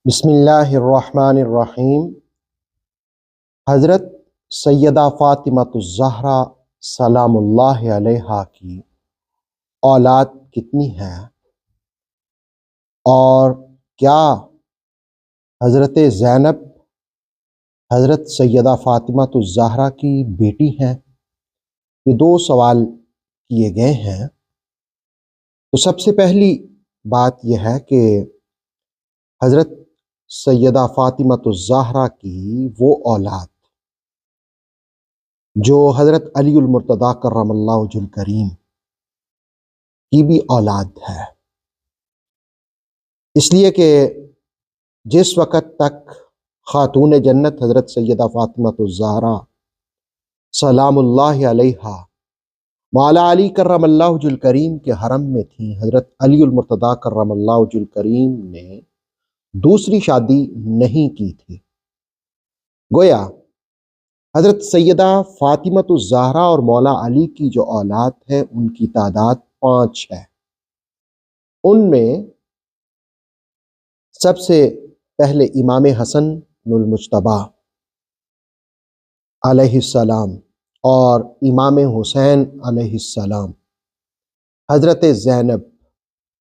بسم اللہ الرحمن الرحیم۔ حضرت سیدہ فاطمۃ الزہرا سلام اللہ علیہا کی اولاد کتنی ہے اور کیا حضرت زینب حضرت سیدہ فاطمۃ الزہرا کی بیٹی ہیں؟ یہ دو سوال کیے گئے ہیں۔ تو سب سے پہلی بات یہ ہے کہ حضرت سیدہ فاطمۃ الزہرا کی وہ اولاد جو حضرت علی المرتضیٰ کرم اللہ وجہ الکریم کی بھی اولاد ہے، اس لیے کہ جس وقت تک خاتون جنت حضرت سیدہ فاطمۃ الزہرا سلام اللہ علیہا مولا علی کرم اللہ وجہ الکریم کے حرم میں تھیں، حضرت علی المرتضیٰ کرم اللہ وجہ الکریم نے دوسری شادی نہیں کی تھی۔ گویا حضرت سیدہ فاطمۃ الزہرا اور مولا علی کی جو اولاد ہے ان کی تعداد 5 ہے۔ ان میں سب سے پہلے امام حسن المجتبی علیہ السلام اور امام حسین علیہ السلام، حضرت زینب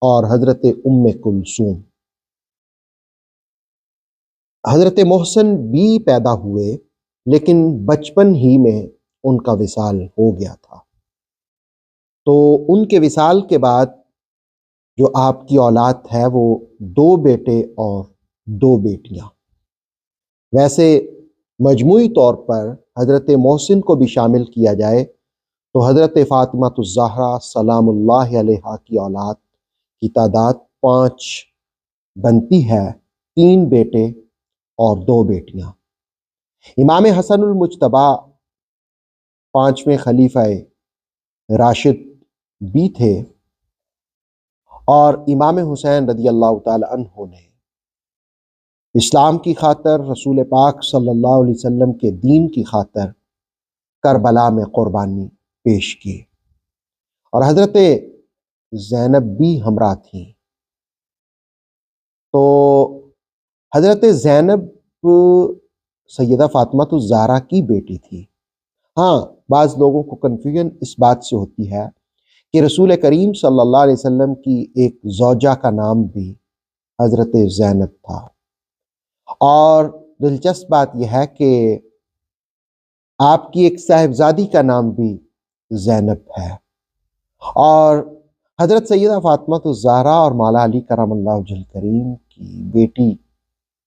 اور حضرت ام کلثوم۔ حضرت محسن بھی پیدا ہوئے لیکن بچپن ہی میں ان کا وصال ہو گیا تھا، تو ان کے وصال کے بعد جو آپ کی اولاد ہے وہ 2 بیٹے اور 2 بیٹیاں۔ ویسے مجموعی طور پر حضرت محسن کو بھی شامل کیا جائے تو حضرت فاطمۃ الزہرا سلام اللہ علیہا کی اولاد کی تعداد 5 بنتی ہے، 3 بیٹے اور 2 بیٹیاں۔ امام حسن المجتبی 5ویں خلیفہ راشد بھی تھے، اور امام حسین رضی اللہ تعالی عنہ نے اسلام کی خاطر، رسول پاک صلی اللہ علیہ وسلم کے دین کی خاطر کربلا میں قربانی پیش کی، اور حضرت زینب بھی ہمراہ تھیں۔ تو حضرت زینب سیدہ فاطمۃ الزہرا کی بیٹی تھی۔ ہاں، بعض لوگوں کو کنفیوژن اس بات سے ہوتی ہے کہ رسول کریم صلی اللہ علیہ وسلم کی ایک زوجہ کا نام بھی حضرت زینب تھا، اور دلچسپ بات یہ ہے کہ آپ کی ایک صاحبزادی کا نام بھی زینب ہے، اور حضرت سیدہ فاطمۃ الزہرا اور مولا علی کرم اللہ وجہ الکریم کی بیٹی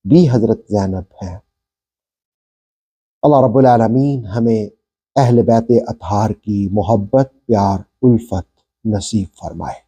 بھی حضرت زینب ہے۔ اللہ رب العالمین ہمیں اہل بیت اطہار کی محبت، پیار، الفت نصیب فرمائے۔